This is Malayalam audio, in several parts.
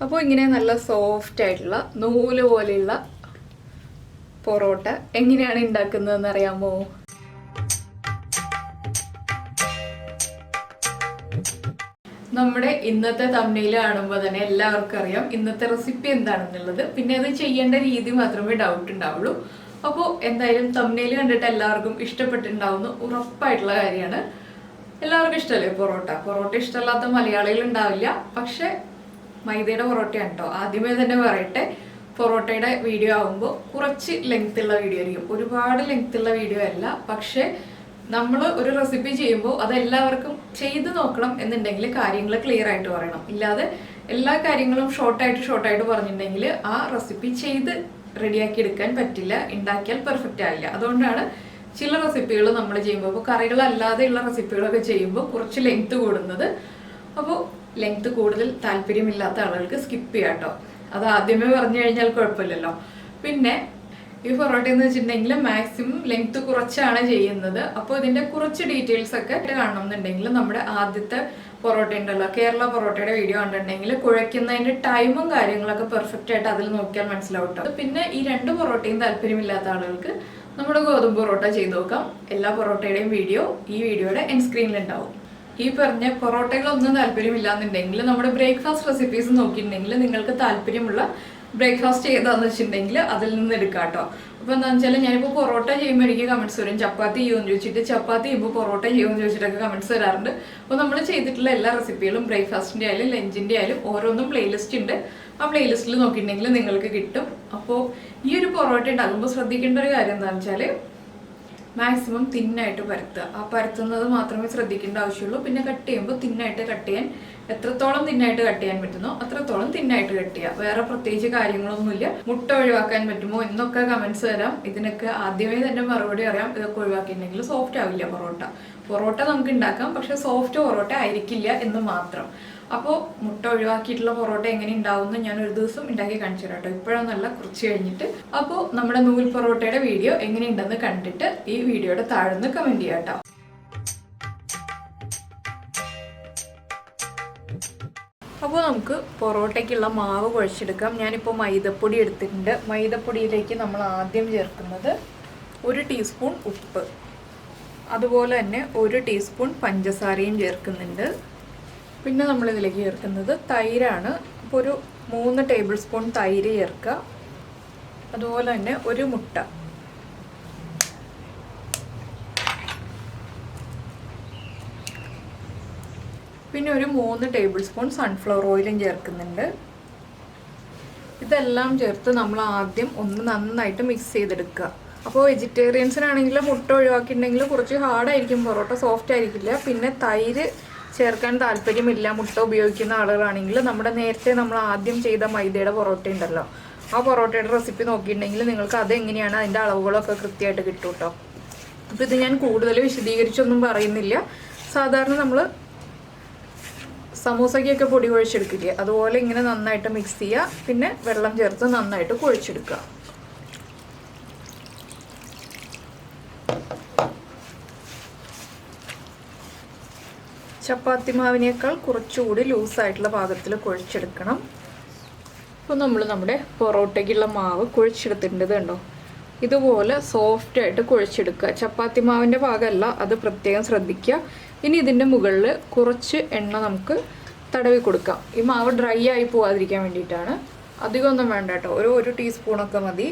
അപ്പോൾ ഇങ്ങനെ നല്ല സോഫ്റ്റ് ആയിട്ടുള്ള നൂല് പോലെയുള്ള പൊറോട്ട എങ്ങനെയാണ് ഉണ്ടാക്കുന്നതെന്ന് അറിയാമോ? നമ്മുടെ ഇന്നത്തെ തംബ്നെയിൽ കാണുമ്പോൾ തന്നെ എല്ലാവർക്കും അറിയാം ഇന്നത്തെ റെസിപ്പി എന്താണെന്നുള്ളത്. പിന്നെ അത് ചെയ്യേണ്ട രീതി മാത്രമേ ഡൗട്ട് ഉണ്ടാവുള്ളൂ. അപ്പോൾ എന്തായാലും തംബ്നെയിൽ കണ്ടിട്ട് എല്ലാവർക്കും ഇഷ്ടപ്പെട്ടിട്ടുണ്ടാവുന്ന ഉറപ്പായിട്ടുള്ള കാര്യമാണ്. എല്ലാവർക്കും ഇഷ്ടമല്ലേ പൊറോട്ട? പൊറോട്ട ഇഷ്ടമല്ലാത്ത മലയാളികൾ ഉണ്ടാവില്ല. പക്ഷെ മൈദയുടെ പൊറോട്ടയാണ് കേട്ടോ. ആദ്യമേ തന്നെ പറയട്ടെ, പൊറോട്ടയുടെ വീഡിയോ ആകുമ്പോൾ കുറച്ച് ലെങ്ത് ഉള്ള വീഡിയോ ആയിരിക്കും. ഒരുപാട് ലെങ്ത് ഉള്ള വീഡിയോ അല്ല. പക്ഷെ നമ്മൾ ഒരു റെസിപ്പി ചെയ്യുമ്പോൾ അതെല്ലാവർക്കും ചെയ്ത് നോക്കണം എന്നുണ്ടെങ്കിൽ കാര്യങ്ങൾ ക്ലിയർ ആയിട്ട് പറയണം. ഇല്ലാതെ എല്ലാ കാര്യങ്ങളും ഷോർട്ടായിട്ട് പറഞ്ഞിട്ടുണ്ടെങ്കിൽ ആ റെസിപ്പി ചെയ്ത് റെഡിയാക്കി എടുക്കാൻ പറ്റില്ല, ഉണ്ടാക്കിയാൽ പെർഫെക്റ്റ് ആവില്ല. അതുകൊണ്ടാണ് ചില റെസിപ്പികൾ നമ്മൾ ചെയ്യുമ്പോൾ, ഇപ്പോൾ കറികളല്ലാതെയുള്ള റെസിപ്പികളൊക്കെ ചെയ്യുമ്പോൾ കുറച്ച് ലെങ്ത് കൂടുന്നത്. അപ്പോൾ ലെങ്ത് കൂടുതൽ താല്പര്യമില്ലാത്ത ആളുകൾക്ക് സ്കിപ്പ് ചെയ്യാം കേട്ടോ. അത് ആദ്യമേ പറഞ്ഞു കഴിഞ്ഞാൽ കുഴപ്പമില്ലല്ലോ. പിന്നെ ഈ പൊറോട്ട എന്ന് വെച്ചിട്ടുണ്ടെങ്കിൽ മാക്സിമം ലെങ്ത് കുറച്ചാണ് ചെയ്യുന്നത്. അപ്പോൾ ഇതിന്റെ കുറച്ച് ഡീറ്റെയിൽസ് ഒക്കെ കാണണമെന്നുണ്ടെങ്കിൽ നമ്മുടെ ആദ്യത്തെ പൊറോട്ട ഉണ്ടല്ലോ, കേരള പൊറോട്ടയുടെ വീഡിയോ കണ്ടിട്ടുണ്ടെങ്കിൽ കുഴയ്ക്കുന്നതിന്റെ ടൈമും കാര്യങ്ങളൊക്കെ പെർഫെക്റ്റ് ആയിട്ട് അതിൽ നോക്കിയാൽ മനസ്സിലാവും കേട്ടോ. പിന്നെ ഈ രണ്ട് പൊറോട്ടയും താല്പര്യമില്ലാത്ത ആളുകൾക്ക് നമ്മുടെ ഗോതമ്പ് പൊറോട്ട ചെയ്ത് നോക്കാം. എല്ലാ പൊറോട്ടയുടെയും വീഡിയോ ഈ വീഡിയോയുടെ എൻഡ് സ്ക്രീനിൽ ഉണ്ടാവും. ഈ പറഞ്ഞ പൊറോട്ടകളൊന്നും താല്പര്യമില്ലാന്നുണ്ടെങ്കിൽ നമ്മുടെ ബ്രേക്ക്ഫാസ്റ്റ് റെസിപ്പീസ് നോക്കിയിട്ടുണ്ടെങ്കിൽ നിങ്ങൾക്ക് താല്പര്യമുള്ള ബ്രേക്ക്ഫാസ്റ്റ് ചെയ്താന്ന് വെച്ചിട്ടുണ്ടെങ്കിൽ അതിൽ നിന്ന് എടുക്കാം കേട്ടോ. അപ്പോൾ എന്താണെന്ന് വെച്ചാൽ ഞാനിപ്പോൾ പൊറോട്ട ചെയ്യുമ്പോൾ എനിക്ക് കമൻറ്റ്സ് വരും, ചപ്പാത്തി ചെയ്യുമെന്ന് ചോദിച്ചിട്ട്, ചപ്പാത്തി ചെയ്യുമ്പോൾ പൊറോട്ട ചെയ്യുമെന്ന് ചോദിച്ചിട്ടൊക്കെ കമൻറ്റ്സ് വരാറുണ്ട്. അപ്പോൾ നമ്മൾ ചെയ്തിട്ടുള്ള എല്ലാ റെസിപ്പികളും ബ്രേക്ക്ഫാസ്റ്റിൻ്റെ ആയാലും ലഞ്ചിൻ്റെ ആയാലും ഓരോന്നും പ്ലേലിസ്റ്റ് ഉണ്ട്. ആ പ്ലേലിസ്റ്റിൽ നോക്കിയിട്ടുണ്ടെങ്കിൽ നിങ്ങൾക്ക് കിട്ടും. അപ്പോൾ ഈ ഒരു പൊറോട്ട ഉണ്ടാകുമ്പോൾ ശ്രദ്ധിക്കേണ്ട ഒരു കാര്യം എന്താണെന്ന് വെച്ചാൽ മാക്സിമം തിന്നായിട്ട് പരത്തുക. ആ പരത്തുന്നത് മാത്രമേ ശ്രദ്ധിക്കേണ്ട ആവശ്യമുള്ളൂ. പിന്നെ കട്ട് ചെയ്യുമ്പോൾ തിന്നായിട്ട് കട്ട് ചെയ്യാൻ, എത്രത്തോളം തിന്നായിട്ട് കട്ട് ചെയ്യാൻ പറ്റുന്നോ അത്രത്തോളം തിന്നായിട്ട് കട്ട് ചെയ്യുക. വേറെ പ്രത്യേകിച്ച് കാര്യങ്ങളൊന്നുമില്ല. മുട്ട ഒഴിവാക്കാൻ പറ്റുമോ എന്നൊക്കെ കമൻറ്റ്സ് വരാം. ഇതിനൊക്കെ ആദ്യമേ തന്നെ മറുപടി അറിയാം. ഇതൊക്കെ ഒഴിവാക്കിയിട്ടുണ്ടെങ്കിൽ സോഫ്റ്റ് ആവില്ല പൊറോട്ട നമുക്ക് ഉണ്ടാക്കാം, പക്ഷെ സോഫ്റ്റ് പൊറോട്ട ആയിരിക്കില്ല എന്ന് മാത്രം. അപ്പോൾ മുട്ട ഒഴിവാക്കിയിട്ടുള്ള പൊറോട്ട എങ്ങനെ ഉണ്ടാവുമെന്ന് ഞാൻ ഒരു ദിവസം ഉണ്ടാക്കി കാണിച്ചു തരാം കേട്ടോ. ഇപ്പോഴൊന്നല്ല, കുറച്ച് കഴിഞ്ഞിട്ട്. അപ്പോൾ നമ്മുടെ നൂൽ പൊറോട്ടയുടെ വീഡിയോ എങ്ങനെയുണ്ടെന്ന് കണ്ടിട്ട് ഈ വീഡിയോയുടെ താഴെ കമന്റ് ചെയ്യാം കേട്ടോ. അപ്പോൾ നമുക്ക് പൊറോട്ടയ്ക്കുള്ള മാവ് കുഴച്ചെടുക്കാം. ഞാനിപ്പോൾ മൈദപ്പൊടി എടുത്തിട്ടുണ്ട്. മൈദപ്പൊടിയിലേക്ക് നമ്മൾ ആദ്യം ചേർക്കുന്നത് 1 ടീസ്പൂൺ ഉപ്പ്, അതുപോലെ തന്നെ 1 ടീസ്പൂൺ പഞ്ചസാരയും ചേർക്കുന്നുണ്ട്. പിന്നെ നമ്മളിതിലേക്ക് ചേർക്കുന്നത് തൈരാണ്. അപ്പോൾ ഒരു 3 ടേബിൾ സ്പൂൺ തൈര് ചേർക്കുക. അതുപോലെ തന്നെ 1 മുട്ട. പിന്നെ ഒരു 3 ടേബിൾ സ്പൂൺ സൺഫ്ലവർ ഓയിലും ചേർക്കുന്നുണ്ട്. ഇതെല്ലാം ചേർത്ത് നമ്മൾ ആദ്യം ഒന്ന് നന്നായിട്ട് മിക്സ് ചെയ്തെടുക്കുക. അപ്പോൾ വെജിറ്റേറിയൻസിനാണെങ്കിൽ മുട്ട ഒഴിവാക്കിയിട്ടുണ്ടെങ്കിൽ കുറച്ച് ഹാർഡായിരിക്കും പൊറോട്ട, സോഫ്റ്റ് ആയിരിക്കില്ല. പിന്നെ തൈര് ചേർക്കാൻ താല്പര്യമില്ല മുട്ട ഉപയോഗിക്കുന്ന ആളുകളാണെങ്കിൽ നമ്മുടെ നേരത്തെ നമ്മൾ ആദ്യം ചെയ്ത മൈദയുടെ പൊറോട്ട ഉണ്ടല്ലോ, ആ പൊറോട്ടയുടെ റെസിപ്പി നോക്കിയിട്ടുണ്ടെങ്കിൽ നിങ്ങൾക്ക് അതെങ്ങനെയാണ് അതിൻ്റെ അളവുകളൊക്കെ കൃത്യമായിട്ട് കിട്ടും കേട്ടോ. അപ്പോൾ ഇത് ഞാൻ കൂടുതൽ വിശദീകരിച്ചൊന്നും പറയുന്നില്ല. സാധാരണ നമ്മൾ സമൂസയ്ക്കൊക്കെ പൊടി കുഴച്ചെടുക്കില്ലേ, അതുപോലെ ഇങ്ങനെ നന്നായിട്ട് മിക്സ് ചെയ്യുക. പിന്നെ വെള്ളം ചേർത്ത് നന്നായിട്ട് കുഴച്ചെടുക്കുക. ചപ്പാത്തി മാവിനേക്കാൾ കുറച്ചുകൂടി ലൂസായിട്ടുള്ള പാകത്തിൽ കുഴച്ചെടുക്കണം. അപ്പോൾ നമ്മൾ നമ്മുടെ പൊറോട്ടയ്ക്കുള്ള മാവ് കുഴച്ചെടുത്തിട്ടുണ്ട്. കണ്ടോ, ഇതുപോലെ സോഫ്റ്റായിട്ട് കുഴച്ചെടുക്കുക. ചപ്പാത്തി മാവിൻ്റെ ഭാഗമല്ല, അത് പ്രത്യേകം ശ്രദ്ധിക്കുക. ഇനി ഇതിൻ്റെ മുകളിൽ കുറച്ച് എണ്ണ നമുക്ക് തടവി കൊടുക്കാം. ഈ മാവ് ഡ്രൈ ആയി പോകാതിരിക്കാൻ വേണ്ടിയിട്ടാണ്. അധികമൊന്നും വേണ്ട കേട്ടോ, 1 ടീസ്പൂണൊക്കെ മതി.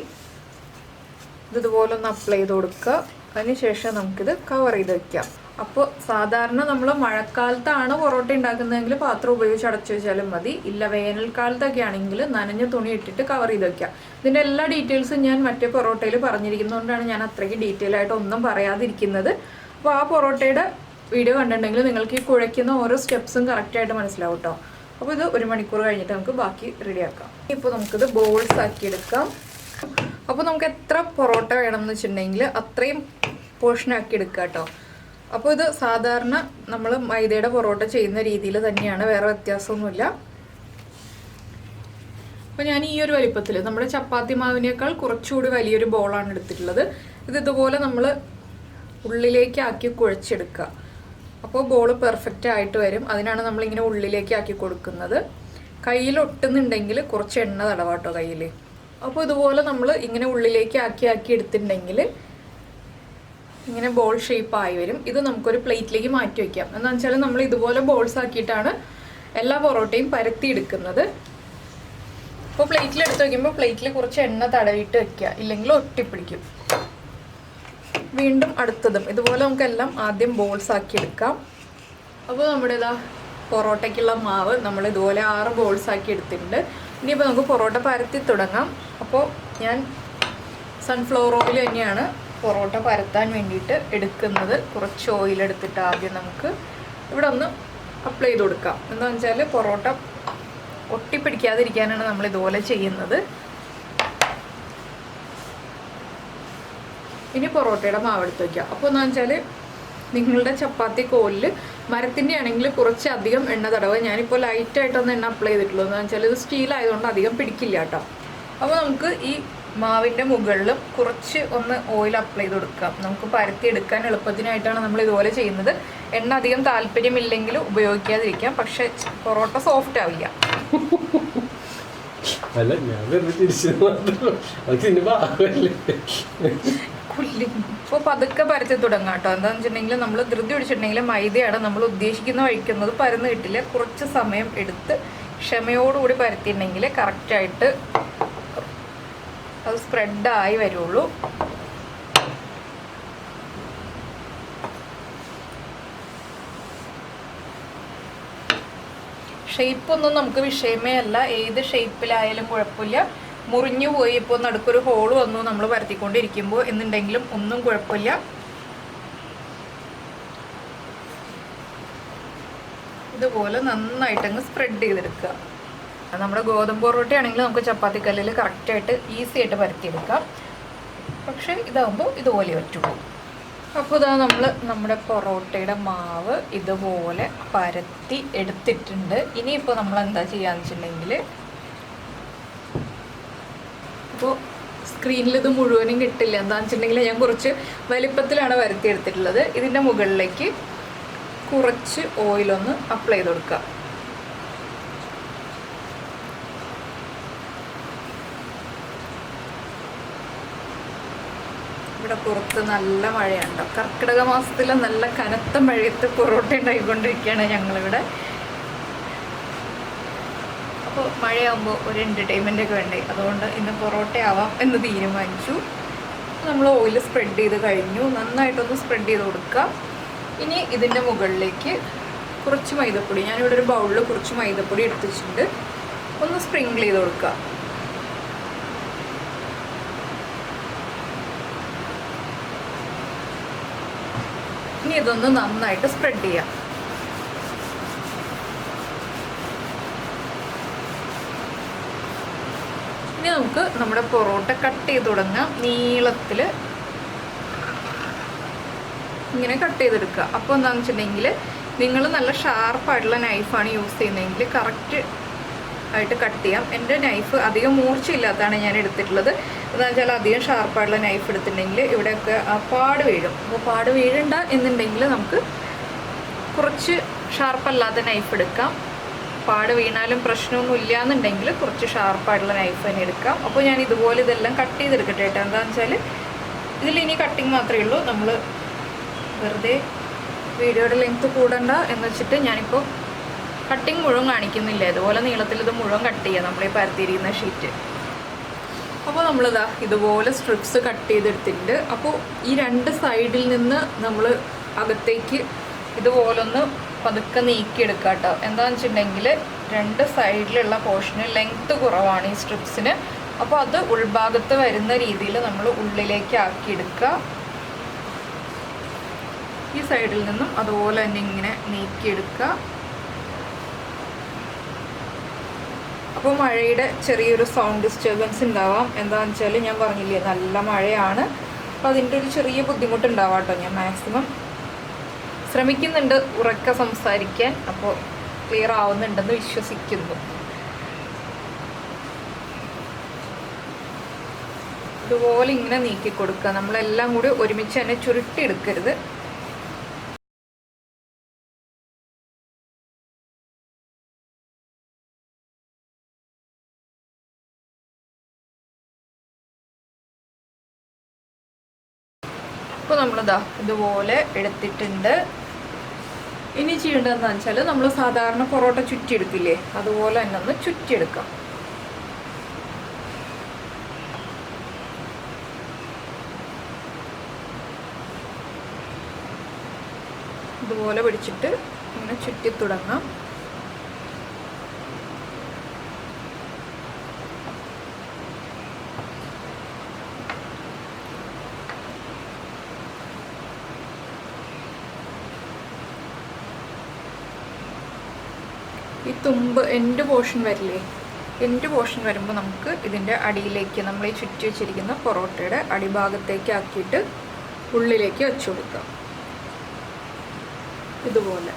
ഇതുപോലെ ഒന്ന് അപ്ലൈ ചെയ്ത് കൊടുക്കുക. അതിനുശേഷം നമുക്കിത് കവർ ചെയ്ത് വയ്ക്കാം. അപ്പോൾ സാധാരണ നമ്മൾ മഴക്കാലത്താണ് പൊറോട്ട ഉണ്ടാക്കുന്നതെങ്കിൽ പാത്രം ഉപയോഗിച്ച് അടച്ചു വെച്ചാലും മതി. ഇല്ല, വേനൽക്കാലത്തൊക്കെ ആണെങ്കിൽ നനഞ്ഞ തുണി ഇട്ടിട്ട് കവർ ചെയ്ത് വയ്ക്കാം. ഇതിൻ്റെ എല്ലാ ഡീറ്റെയിൽസും ഞാൻ മറ്റേ പൊറോട്ടയിൽ പറഞ്ഞിരിക്കുന്നതുകൊണ്ടാണ് ഞാൻ അത്രയ്ക്ക് ഡീറ്റെയിൽ ആയിട്ട് ഒന്നും പറയാതിരിക്കുന്നത്. അപ്പോൾ ആ പൊറോട്ടയുടെ വീഡിയോ കണ്ടിട്ടുണ്ടെങ്കിൽ നിങ്ങൾക്ക് ഈ കുഴയ്ക്കുന്ന ഓരോ സ്റ്റെപ്സും കറക്റ്റായിട്ട് മനസ്സിലാവും കേട്ടോ. അപ്പോൾ ഇത് 1 മണിക്കൂർ കഴിഞ്ഞിട്ട് നമുക്ക് ബാക്കി റെഡിയാക്കാം. ഇപ്പോൾ നമുക്കിത് ബോൾസ് ആക്കി എടുക്കാം. അപ്പോൾ നമുക്ക് എത്ര പൊറോട്ട വേണമെന്ന് വെച്ചിട്ടുണ്ടെങ്കിൽ അത്രയും പോർഷനാക്കി എടുക്കുക കേട്ടോ. അപ്പോൾ ഇത് സാധാരണ നമ്മൾ മൈദയുടെ പൊറോട്ട ചെയ്യുന്ന രീതിയിൽ തന്നെയാണ്, വേറെ വ്യത്യാസമൊന്നുമില്ല. അപ്പോൾ ഞാൻ ഈ ഒരു വലിപ്പത്തിൽ നമ്മുടെ ചപ്പാത്തി മാവിനേക്കാൾ കുറച്ചുകൂടി വലിയൊരു ബോളാണ് എടുത്തിട്ടുള്ളത്. ഇതുപോലെ നമ്മൾ ഉള്ളിലേക്ക് ആക്കി കുഴച്ചെടുക്കുക. അപ്പോൾ ബോൾ പെർഫെക്റ്റ് ആയിട്ട് വരും. അതിനാണ് നമ്മളിങ്ങനെ ഉള്ളിലേക്ക് ആക്കി കൊടുക്കുന്നത്. കയ്യിൽ ഒട്ടുന്നുണ്ടെങ്കിൽ കുറച്ച് എണ്ണ തടവാട്ടോ കയ്യിൽ. അപ്പോൾ ഇതുപോലെ നമ്മൾ ഇങ്ങനെ ഉള്ളിലേക്ക് ആക്കി എടുത്തിട്ടുണ്ടെങ്കിൽ ഇങ്ങനെ ബോൾ ഷേപ്പ് ആയി വരും. ഇത് നമുക്കൊരു പ്ലേറ്റിലേക്ക് മാറ്റി വയ്ക്കാം. എന്താണെന്ന് വെച്ചാൽ നമ്മൾ ഇതുപോലെ ബോൾസ് ആക്കിയിട്ടാണ് എല്ലാ പൊറോട്ടയും പരത്തി എടുക്കുന്നത്. അപ്പോൾ പ്ലേറ്റിൽ എടുത്ത് വയ്ക്കുമ്പോൾ പ്ലേറ്റിൽ കുറച്ച് എണ്ണ തടവിയിട്ട് വെക്കുക, ഇല്ലെങ്കിൽ ഒട്ടിപ്പിടിക്കും. വീണ്ടും അടുത്തതും ഇതുപോലെ നമുക്കെല്ലാം ആദ്യം ബോൾസ് ആക്കി എടുക്കാം. അപ്പോൾ നമ്മുടെ ഇതാ പൊറോട്ടയ്ക്കുള്ള മാവ് നമ്മൾ ഇതുപോലെ 6 ബോൾസ് ആക്കി എടുത്തിട്ടുണ്ട്. ഇനിയിപ്പോൾ നമുക്ക് പൊറോട്ട പരത്തി തുടങ്ങാം. അപ്പോൾ ഞാൻ സൺഫ്ലവർ ഓയിൽ തന്നെയാണ് പൊറോട്ട പരത്താൻ വേണ്ടിയിട്ട് എടുക്കുന്നത്. കുറച്ച് ഓയിൽ എടുത്തിട്ട് ആദ്യം നമുക്ക് ഇവിടെ ഒന്ന് അപ്ലൈ ചെയ്ത് കൊടുക്കാം. എന്താണെന്ന് വെച്ചാൽ പൊറോട്ട ഒട്ടിപ്പിടിക്കാതിരിക്കാനാണ് നമ്മൾ ഇതുപോലെ ചെയ്യുന്നത്. ഇനി പൊറോട്ടയുടെ മാവ് എടുത്ത് വയ്ക്കാം. അപ്പോൾ എന്താണെന്ന് വെച്ചാൽ നിങ്ങളുടെ ചപ്പാത്തി കോലിൽ മരത്തിൻ്റെ ആണെങ്കിൽ കുറച്ച് അധികം എണ്ണ തടവുക. ഞാനിപ്പോൾ ലൈറ്റായിട്ടൊന്ന് എണ്ണ അപ്ലൈ ചെയ്തിട്ടുള്ളൂ. എന്താണെന്ന് വെച്ചാൽ ഇത് സ്റ്റീൽ ആയതുകൊണ്ട് അധികം പിടിക്കില്ല കേട്ടോ. അപ്പോൾ നമുക്ക് ഈ മാവിൻ്റെ മുകളിലും കുറച്ച് ഒന്ന് ഓയിൽ അപ്ലൈ ചെയ്ത് കൊടുക്കാം. നമുക്ക് പരത്തി എടുക്കാൻ എളുപ്പത്തിനായിട്ടാണ് നമ്മൾ ഇതുപോലെ ചെയ്യുന്നത്. എണ്ണ അധികം താല്പര്യമില്ലെങ്കിൽ ഉപയോഗിക്കാതിരിക്കാം, പക്ഷെ പൊറോട്ട സോഫ്റ്റ് ആവില്ല. അപ്പോൾ പതുക്കെ പരത്തി തുടങ്ങാം കേട്ടോ. എന്താണെന്ന് വെച്ചിട്ടുണ്ടെങ്കിൽ നമ്മൾ ധൃതി പിടിച്ചിട്ടുണ്ടെങ്കിൽ മൈദയാണ് നമ്മൾ ഉദ്ദേശിക്കുന്ന വഴിക്കുന്നത് പരന്ന് കിട്ടില്ല. കുറച്ച് സമയം എടുത്ത് ക്ഷമയോടുകൂടി പരത്തിയിട്ടുണ്ടെങ്കിൽ കറക്റ്റായിട്ട് അത് സ്പ്രെഡായി വരുള്ളൂ. ഷേപ്പൊന്നും നമുക്ക് വിഷയമേ അല്ല. ഏത് ഷേപ്പിലായാലും കുഴപ്പമില്ല. മുറിഞ്ഞു പോയി ഇപ്പോൾ നടുക്കൊരു ഹോൾ വന്നു നമ്മൾ പരത്തിക്കൊണ്ടിരിക്കുമ്പോൾ എന്നുണ്ടെങ്കിലും ഒന്നും കുഴപ്പമില്ല. ഇതുപോലെ നന്നായിട്ടങ്ങ് സ്പ്രെഡ് ചെയ്തെടുക്കുക. നമ്മുടെ ഗോതമ്പ് പൊറോട്ടയാണെങ്കിൽ നമുക്ക് ചപ്പാത്തിക്കല്ലിൽ കറക്റ്റായിട്ട് ഈസി ആയിട്ട് പരത്തിയെടുക്കാം. പക്ഷേ ഇതാകുമ്പോൾ ഇതുപോലെ പറ്റുള്ളൂ. അപ്പോൾ ഇതാ നമ്മൾ നമ്മുടെ പൊറോട്ടയുടെ മാവ് ഇതുപോലെ പരത്തി എടുത്തിട്ടുണ്ട്. ഇനിയിപ്പോൾ നമ്മൾ എന്താ ചെയ്യാന്ന് വെച്ചിട്ടുണ്ടെങ്കിൽ, ഇപ്പോൾ സ്ക്രീനിൽ ഇത് മുഴുവനും കിട്ടില്ല. എന്താണെന്ന് വെച്ചിട്ടുണ്ടെങ്കിൽ ഞാൻ കുറച്ച് വലിപ്പത്തിലാണ് പരത്തിയെടുത്തിട്ടുള്ളത്. ഇതിൻ്റെ മുകളിലേക്ക് കുറച്ച് ഓയിലൊന്ന് അപ്ലൈ ചെയ്ത് കൊടുക്കുക. ഇവിടെ പുറത്ത് നല്ല മഴയുണ്ടോ. കർക്കിടക മാസത്തിൽ നല്ല കനത്ത മഴയത്ത് പൊറോട്ട ഉണ്ടായിക്കൊണ്ടിരിക്കുകയാണ് ഞങ്ങളിവിടെ. അപ്പോൾ മഴയാകുമ്പോൾ ഒരു എൻ്റർടൈൻമെൻ്റ് ഒക്കെ വേണ്ടേ, അതുകൊണ്ട് ഇന്ന് പൊറോട്ട ആവാം എന്ന് തീരുമാനിച്ചു. നമ്മൾ ഓയിൽ സ്പ്രെഡ് ചെയ്ത് കഴിഞ്ഞു. നന്നായിട്ടൊന്ന് സ്പ്രെഡ് ചെയ്ത് കൊടുക്കുക. ഇനി ഇതിൻ്റെ മുകളിലേക്ക് കുറച്ച് മൈദപ്പൊടി, ഞാനിവിടെ ഒരു ബൗളിൽ കുറച്ച് മൈദപ്പൊടി എടുത്ത് വെച്ചിട്ടുണ്ട്, ഒന്ന് സ്പ്രിങ്കിൾ ചെയ്ത് കൊടുക്കുക. ഇനി ഇതൊന്ന് നന്നായിട്ട് സ്പ്രെഡ് ചെയ്യാം. ഇനി നമുക്ക് നമ്മുടെ പൊറോട്ട കട്ട് ചെയ്ത് തുടങ്ങാം. നീളത്തിൽ ഇങ്ങനെ കട്ട് ചെയ്തെടുക്കുക. അപ്പോൾ എന്താണെന്ന് വെച്ചിട്ടുണ്ടെങ്കിൽ നിങ്ങൾ നല്ല ഷാർപ്പായിട്ടുള്ള നൈഫാണ് യൂസ് ചെയ്യുന്നതെങ്കിൽ കറക്റ്റ് ആയിട്ട് കട്ട് ചെയ്യാം. എൻ്റെ നൈഫ് അധികം മൂർച്ചയില്ലാത്തതാണ് ഞാൻ എടുത്തിട്ടുള്ളത്. എന്താണെന്ന് വെച്ചാൽ അധികം ഷാർപ്പായിട്ടുള്ള നൈഫ് എടുത്തിട്ടുണ്ടെങ്കിൽ ഇവിടെയൊക്കെ പാട് വീഴും. അപ്പോൾ പാട് വീഴണ്ട എന്നുണ്ടെങ്കിൽ നമുക്ക് കുറച്ച് ഷാർപ്പല്ലാത്ത നൈഫ് എടുക്കാം. പാട് വീണാലും പ്രശ്നമൊന്നും ഇല്ല എന്നുണ്ടെങ്കിൽ കുറച്ച് ഷാർപ്പായിട്ടുള്ള നൈഫ് തന്നെ എടുക്കാം. അപ്പോൾ ഞാൻ ഇതുപോലെ ഇതെല്ലാം കട്ട് ചെയ്തെടുക്കട്ടെ കേട്ടോ. എന്താണെന്ന് വെച്ചാൽ ഇതിലിനി കട്ടിങ് മാത്രമേ ഉള്ളൂ. നമ്മൾ വെറുതെ വീഡിയോയുടെ ലെങ്ത്ത് കൂടണ്ട എന്ന് വെച്ചിട്ട് ഞാനിപ്പോൾ കട്ടിങ് മുഴുവൻ കാണിക്കുന്നില്ല. ഇതുപോലെ നീളത്തിൽ ഇത് മുഴുവൻ കട്ട് ചെയ്യുക നമ്മളീ പരത്തിയിരിക്കുന്ന ഷീറ്റ്. അപ്പോൾ നമ്മളിതാ ഇതുപോലെ സ്ട്രിപ്സ് കട്ട് ചെയ്തെടുത്തിട്ടുണ്ട്. അപ്പോൾ ഈ 2 സൈഡിൽ നിന്ന് നമ്മൾ അകത്തേക്ക് ഇതുപോലൊന്ന് പതുക്കെ നീക്കിയെടുക്കുക കേട്ടോ. എന്താണെന്ന് വെച്ചിട്ടുണ്ടെങ്കിൽ 2 സൈഡിലുള്ള പോർഷന് ലെങ്ത്ത് കുറവാണ് ഈ സ്ട്രിപ്സിന്. അപ്പോൾ അത് ഉൾഭാഗത്ത് വരുന്ന രീതിയിൽ നമ്മൾ ഉള്ളിലേക്ക് ആക്കിയെടുക്കുക. ഈ സൈഡിൽ നിന്നും അതുപോലെ തന്നെ ഇങ്ങനെ നീക്കിയെടുക്കുക. അപ്പോൾ മഴയുടെ ചെറിയൊരു സൗണ്ട് ഡിസ്റ്റർബൻസ് ഉണ്ടാവാം. എന്താണെന്ന് വെച്ചാൽ ഞാൻ പറഞ്ഞില്ലേ നല്ല മഴയാണ്. അപ്പോൾ അതിൻ്റെ ഒരു ചെറിയ ബുദ്ധിമുട്ടുണ്ടാവാം കേട്ടോ. ഞാൻ മാക്സിമം ശ്രമിക്കുന്നുണ്ട് ഉറക്കെ സംസാരിക്കാൻ. അപ്പോൾ ക്ലിയർ ആവുന്നുണ്ടെന്ന് വിശ്വസിക്കുന്നു. ഇതുപോലെ ഇങ്ങനെ നീക്കി കൊടുക്കുക. നമ്മളെല്ലാം കൂടി ഒരുമിച്ച് തന്നെ ചുരുട്ടിയെടുക്കരുത്. ഇപ്പോൾ നമ്മളിതാ ഇതുപോലെ എടുത്തിട്ടുണ്ട്. ഇനി ചെയ്യേണ്ടതെന്ന് വെച്ചാൽ നമ്മൾ സാധാരണ പൊറോട്ട ചുറ്റിയെടുക്കില്ലേ, അതുപോലെ തന്നെ ഒന്ന് ചുറ്റിയെടുക്കാം. ഇതുപോലെ പിടിച്ചിട്ട് ഇങ്ങനെ ചുറ്റി തുടങ്ങാം. ഈ തുമ്പ് എൻഡ് പോർഷൻ വരില്ലേ, എൻഡ് പോർഷൻ വരുമ്പോൾ നമുക്ക് ഇതിൻ്റെ അടിയിലേക്ക് നമ്മൾ ഈ ചുറ്റി വെച്ചിരിക്കുന്ന പൊറോട്ടയുടെ അടിഭാഗത്തേക്ക് ആക്കിയിട്ട് ഉള്ളിലേക്ക് വെച്ചു കൊടുക്കാം. ഇതുപോലെ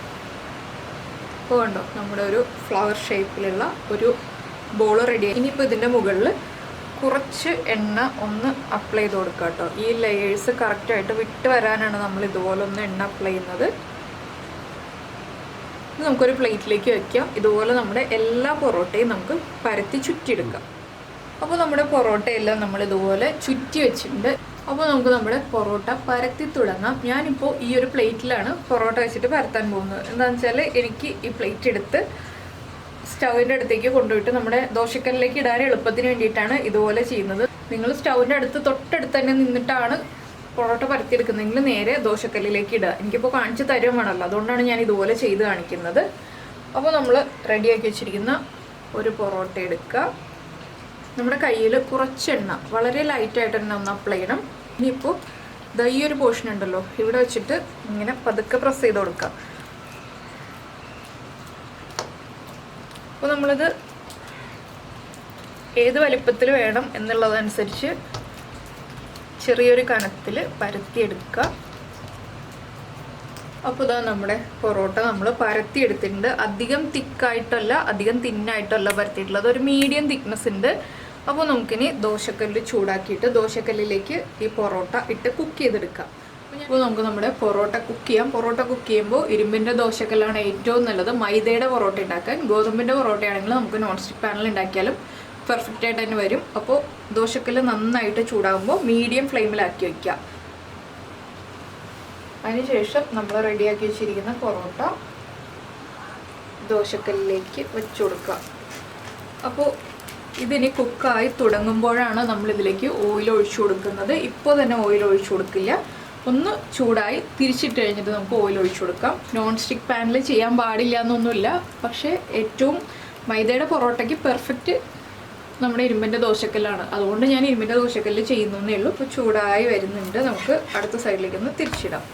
ഇപ്പോൾ കണ്ടോ, നമ്മുടെ ഒരു ഫ്ലവർ ഷേപ്പിലുള്ള ഒരു ബോൾ റെഡി. ഇനിയിപ്പോൾ ഇതിൻ്റെ മുകളിൽ കുറച്ച് എണ്ണ ഒന്ന് അപ്ലൈ ചെയ്ത് കൊടുക്കുക കേട്ടോ. ഈ ലെയേഴ്സ് കറക്റ്റായിട്ട് വിട്ട് വരാനാണ് നമ്മൾ ഇതുപോലെ ഒന്ന് എണ്ണ അപ്ലൈ ചെയ്യുന്നത്. നമുക്കൊരു പ്ലേറ്റിലേക്ക് വയ്ക്കാം. ഇതുപോലെ നമ്മുടെ എല്ലാ പൊറോട്ടയും നമുക്ക് പരത്തി ചുറ്റിയെടുക്കാം. അപ്പോൾ നമ്മുടെ പൊറോട്ടയെല്ലാം നമ്മൾ ഇതുപോലെ ചുറ്റി വെച്ചിട്ടുണ്ട്. അപ്പോൾ നമുക്ക് നമ്മുടെ പൊറോട്ട പരത്തി തുടങ്ങാം. ഞാനിപ്പോൾ ഈ ഒരു പ്ലേറ്റിലാണ് പൊറോട്ട വെച്ചിട്ട് പരത്താൻ പോകുന്നത്. എന്താണെന്ന് വെച്ചാൽ എനിക്ക് ഈ പ്ലേറ്റ് എടുത്ത് സ്റ്റൗവിൻ്റെ അടുത്തേക്ക് കൊണ്ടുപോയിട്ട് നമ്മുടെ ദോശക്കല്ലിലേക്ക് ഇടാൻ എളുപ്പത്തിന് വേണ്ടിയിട്ടാണ് ഇതുപോലെ ചെയ്യുന്നത്. നിങ്ങൾ സ്റ്റൗവിൻ്റെ അടുത്ത് തൊട്ടടുത്ത് തന്നെ നിന്നിട്ടാണ് പൊറോട്ട പരത്തിയെടുക്കുന്നെങ്കിൽ നേരെ ദോശക്കല്ലിലേക്ക് ഇടുക. എനിക്കിപ്പോൾ കാണിച്ച് തരുവാണല്ലോ, അതുകൊണ്ടാണ് ഞാൻ ഇതുപോലെ ചെയ്ത് കാണിക്കുന്നത്. അപ്പോൾ നമ്മൾ റെഡിയാക്കി വെച്ചിരിക്കുന്ന ഒരു പൊറോട്ട എടുക്കുക. നമ്മുടെ കയ്യിൽ കുറച്ച് എണ്ണ വളരെ ലൈറ്റായിട്ട് തന്നെ ഒന്ന് അപ്ലൈ ചെയ്യണം. ഇനിയിപ്പോൾ ഈ ഒരു പോർഷൻ ഉണ്ടല്ലോ, ഇവിടെ വെച്ചിട്ട് ഇങ്ങനെ പതുക്കെ പ്രസ് ചെയ്ത് കൊടുക്കുക. അപ്പോൾ നമ്മളിത് ഏത് വലിപ്പത്തിൽ വേണം എന്നുള്ളതനുസരിച്ച് ചെറിയൊരു കനത്തിൽ പരത്തിയെടുക്കുക. അപ്പോൾ ഇതാ നമ്മുടെ പൊറോട്ട നമ്മൾ പരത്തിയെടുത്തിട്ടുണ്ട്. അധികം തിക്കായിട്ടല്ല അധികം തിന്നായിട്ടല്ല പരത്തിയിട്ടുള്ളത്, ഒരു മീഡിയം തിക്നെസ് ഉണ്ട്. അപ്പോൾ നമുക്കിനി ദോശക്കല്ല് ചൂടാക്കിയിട്ട് ദോശക്കല്ലിലേക്ക് ഈ പൊറോട്ട ഇട്ട് കുക്ക് ചെയ്തെടുക്കാം. അപ്പോൾ നമുക്ക് നമ്മുടെ പൊറോട്ട കുക്ക് ചെയ്യാം. പൊറോട്ട കുക്ക് ചെയ്യുമ്പോൾ ഇരുമ്പിൻ്റെ ദോശക്കല്ലാണ് ഏറ്റവും നല്ലത് മൈദയുടെ പൊറോട്ട ഉണ്ടാക്കാൻ. ഗോതമ്പിൻ്റെ പൊറോട്ടയാണെങ്കിൽ നമുക്ക് നോൺ സ്റ്റിക്ക് പാനിൽ ഉണ്ടാക്കിയാലും പെർഫെക്റ്റ് ആയിട്ട് തന്നെ വരും. അപ്പോൾ ദോശക്കല്ല് നന്നായിട്ട് ചൂടാകുമ്പോൾ മീഡിയം ഫ്ലെയിമിലാക്കി വയ്ക്കുക. അതിനുശേഷം നമ്മൾ റെഡിയാക്കി വെച്ചിരിക്കുന്ന പൊറോട്ട ദോശക്കല്ലിലേക്ക് വെച്ച് കൊടുക്കുക. അപ്പോൾ ഇതിന് കുക്കായി തുടങ്ങുമ്പോഴാണ് നമ്മളിതിലേക്ക് ഓയിൽ ഒഴിച്ചു കൊടുക്കുന്നത്. ഇപ്പോൾ തന്നെ ഓയിൽ ഒഴിച്ചു കൊടുക്കില്ല, ഒന്ന് ചൂടായി തിരിച്ചിട്ട് കഴിഞ്ഞിട്ട് നമുക്ക് ഓയിൽ ഒഴിച്ചു കൊടുക്കാം. നോൺ സ്റ്റിക്ക് പാനിൽ ചെയ്യാൻ പാടില്ല എന്നൊന്നുമില്ല, പക്ഷേ ഏറ്റവും മൈദയുടെ പൊറോട്ടയ്ക്ക് പെർഫെക്റ്റ് നമ്മുടെ ഇരുമ്പിൻ്റെ ദോശക്കല്ലാണ്. അതുകൊണ്ട് ഞാൻ ഇരുമ്പിൻ്റെ ദോശക്കല്ല് ചെയ്യുന്നേ ഉള്ളൂ. ഇപ്പോൾ ചൂടായി വരുന്നുണ്ട്, നമുക്ക് അടുത്ത സൈഡിലേക്കൊന്ന് തിരിച്ചിടാം.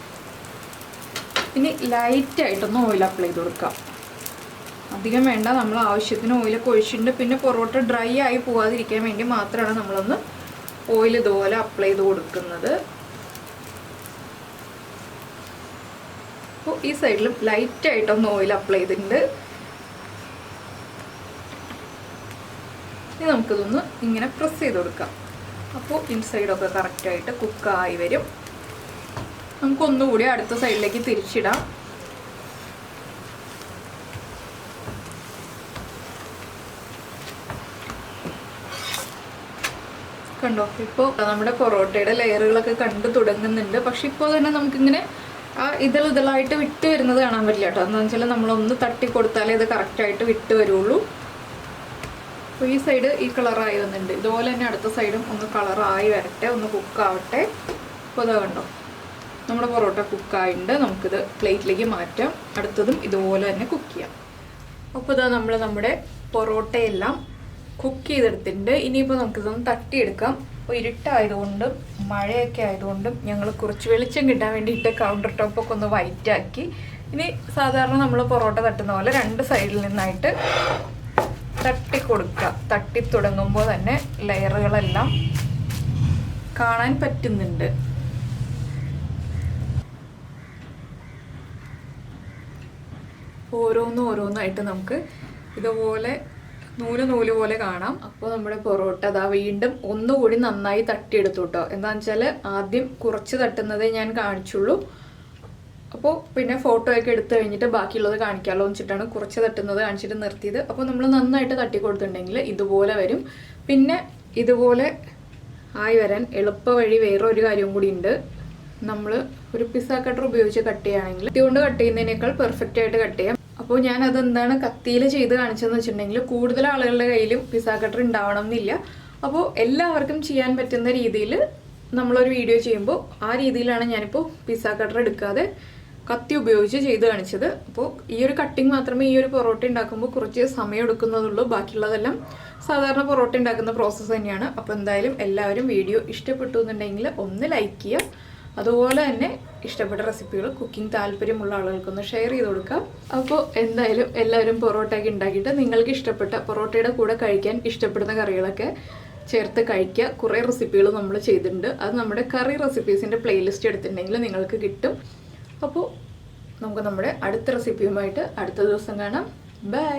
ഇനി ലൈറ്റായിട്ടൊന്ന് ഓയിൽ അപ്ലൈ ചെയ്ത് കൊടുക്കാം. അധികം വേണ്ട, നമ്മൾ ആവശ്യത്തിന് ഓയിലൊക്കെ ഒഴിച്ചിട്ടുണ്ട്. പിന്നെ പൊറോട്ട ഡ്രൈ ആയി പോകാതിരിക്കാൻ വേണ്ടി മാത്രമാണ് നമ്മളൊന്ന് ഓയിൽ ഇതുപോലെ അപ്ലൈ ചെയ്ത് കൊടുക്കുന്നത്. അപ്പോൾ ഈ സൈഡിലും ലൈറ്റായിട്ടൊന്ന് ഓയിൽ അപ്ലൈ ചെയ്തിട്ടുണ്ട്. ഇനി നമുക്കിതൊന്ന് ഇങ്ങനെ പ്രസ് ചെയ്ത് കൊടുക്കാം. അപ്പോൾ ഇൻസൈഡൊക്കെ കറക്റ്റായിട്ട് കുക്കായി വരും. നമുക്കൊന്നുകൂടി അടുത്ത സൈഡിലേക്ക് തിരിച്ചിടാം. കണ്ടോ, ഇപ്പോൾ നമ്മുടെ പൊറോട്ടയുടെ ലെയറുകളൊക്കെ കണ്ടു തുടങ്ങുന്നുണ്ട്. പക്ഷെ ഇപ്പോൾ തന്നെ നമുക്കിങ്ങനെ ഇതളായിട്ട് വിട്ട് വരുന്നത് കാണാൻ പറ്റില്ല കേട്ടോ. എന്താണെന്ന് വെച്ചാൽ നമ്മളൊന്ന് തട്ടി കൊടുത്താലേ ഇത് കറക്റ്റായിട്ട് വിട്ട് വരുള്ളൂ. അപ്പോൾ ഈ സൈഡ് ഈ കളറായി വന്നിട്ടുണ്ട്. ഇതുപോലെ തന്നെ അടുത്ത സൈഡും ഒന്ന് കളറായി വരട്ടെ, ഒന്ന് കുക്കാവട്ടെ. അപ്പോൾ ഇതാ കണ്ടോ, നമ്മുടെ പൊറോട്ട കുക്കായിട്ടുണ്ട്. നമുക്കിത് പ്ലേറ്റിലേക്ക് മാറ്റാം. അടുത്തതും ഇതുപോലെ തന്നെ കുക്ക് ചെയ്യാം. അപ്പോൾ ഇതാ നമ്മൾ നമ്മുടെ പൊറോട്ടയെല്ലാം കുക്ക് ചെയ്തെടുത്തിട്ടുണ്ട്. ഇനിയിപ്പോൾ നമുക്കിതൊന്ന് തട്ടിയെടുക്കാം. അപ്പോൾ ഇരുട്ടായതുകൊണ്ടും മഴയൊക്കെ ആയതുകൊണ്ടും ഞങ്ങൾ കുറച്ച് വെളിച്ചം കിട്ടാൻ വേണ്ടിയിട്ട് കൗണ്ടർ ടോപ്പൊക്കെ ഒന്ന് വൈറ്റാക്കി. ഇനി സാധാരണ നമ്മൾ പൊറോട്ട തട്ടുന്ന പോലെ രണ്ട് സൈഡിൽ നിന്നായിട്ട് തട്ടി കൊടുക്കുക. തട്ടി തുടങ്ങുമ്പോൾ തന്നെ ലെയറുകളെല്ലാം കാണാൻ പറ്റുന്നുണ്ട്. ഓരോന്നായിട്ട് നമുക്ക് ഇതുപോലെ നൂല് പോലെ കാണാം. അപ്പോൾ നമ്മുടെ പൊറോട്ട അതാ വീണ്ടും ഒന്നുകൂടി നന്നായി തട്ടിയെടുത്തു കേട്ടോ. എന്താണെന്ന് വെച്ചാൽ ആദ്യം കുറച്ച് തട്ടുന്നതേ ഞാൻ കാണിച്ചുള്ളൂ. അപ്പോൾ പിന്നെ ഫോട്ടോ ഒക്കെ എടുത്തു കഴിഞ്ഞിട്ട് ബാക്കിയുള്ളത് കാണിക്കാമല്ലോ എന്ന് വെച്ചിട്ടാണ് കുറച്ച് തട്ടുന്നത് കാണിച്ചിട്ട് നിർത്തിയത്. അപ്പോൾ നമ്മൾ നന്നായിട്ട് തട്ടി കൊടുത്തിട്ടുണ്ടെങ്കിൽ ഇതുപോലെ വരും. പിന്നെ ഇതുപോലെ ആയി വരാൻ എളുപ്പ വഴി വേറെ ഒരു കാര്യം കൂടി ഉണ്ട്. നമ്മൾ ഒരു പിസ്സ കട്ടർ ഉപയോഗിച്ച് കട്ട് ചെയ്യുകയാണെങ്കിൽ കത്തികൊണ്ട് കട്ട് ചെയ്യുന്നതിനേക്കാൾ പെർഫെക്റ്റ് ആയിട്ട് കട്ട് ചെയ്യാം. അപ്പോൾ ഞാൻ അതെന്താണ് കത്തിയിൽ ചെയ്ത് കാണിച്ചതെന്ന് വെച്ചിട്ടുണ്ടെങ്കിൽ കൂടുതൽ ആളുകളുടെ കയ്യിലും പിസ്സ കട്ടർ ഉണ്ടാവണം എന്നില്ല. അപ്പോൾ എല്ലാവർക്കും ചെയ്യാൻ പറ്റുന്ന രീതിയിൽ നമ്മളൊരു വീഡിയോ ചെയ്യുമ്പോൾ ആ രീതിയിലാണ് ഞാനിപ്പോൾ പിസ്സ കട്ടർ എടുക്കാതെ കത്തി ഉപയോഗിച്ച് ചെയ്ത് കാണിച്ചത്. അപ്പോൾ ഈ ഒരു കട്ടിങ് മാത്രമേ ഈ ഒരു പൊറോട്ട ഉണ്ടാക്കുമ്പോൾ കുറച്ച് സമയം എടുക്കുന്നതുള്ളൂ. ബാക്കിയുള്ളതെല്ലാം സാധാരണ പൊറോട്ട ഉണ്ടാക്കുന്ന പ്രോസസ്സ് തന്നെയാണ്. അപ്പോൾ എന്തായാലും എല്ലാവരും വീഡിയോ ഇഷ്ടപ്പെട്ടു എന്നുണ്ടെങ്കിൽ ഒന്ന് ലൈക്ക് ചെയ്യുക. അതുപോലെ തന്നെ ഇഷ്ടപ്പെട്ട റെസിപ്പികൾ കുക്കിംഗ് താല്പര്യമുള്ള ആളുകൾക്കൊന്ന് ഷെയർ ചെയ്ത് കൊടുക്കാം. അപ്പോൾ എന്തായാലും എല്ലാവരും പൊറോട്ടയൊക്കെ ഉണ്ടാക്കിയിട്ട് നിങ്ങൾക്ക് ഇഷ്ടപ്പെട്ട പൊറോട്ടയുടെ കൂടെ കഴിക്കാൻ ഇഷ്ടപ്പെടുന്ന കറികളൊക്കെ ചേർത്ത് കഴിക്കുക. കുറേ റെസിപ്പികൾ നമ്മൾ ചെയ്തിട്ടുണ്ട്. അത് നമ്മുടെ കറി റെസിപ്പീസിൻ്റെ പ്ലേലിസ്റ്റ് എടുത്തിട്ടുണ്ടെങ്കിൽ നിങ്ങൾക്ക് കിട്ടും. അപ്പോൾ നമുക്ക് നമ്മുടെ അടുത്ത റെസിപ്പിയുമായിട്ട് അടുത്ത ദിവസം കാണാം. ബൈ.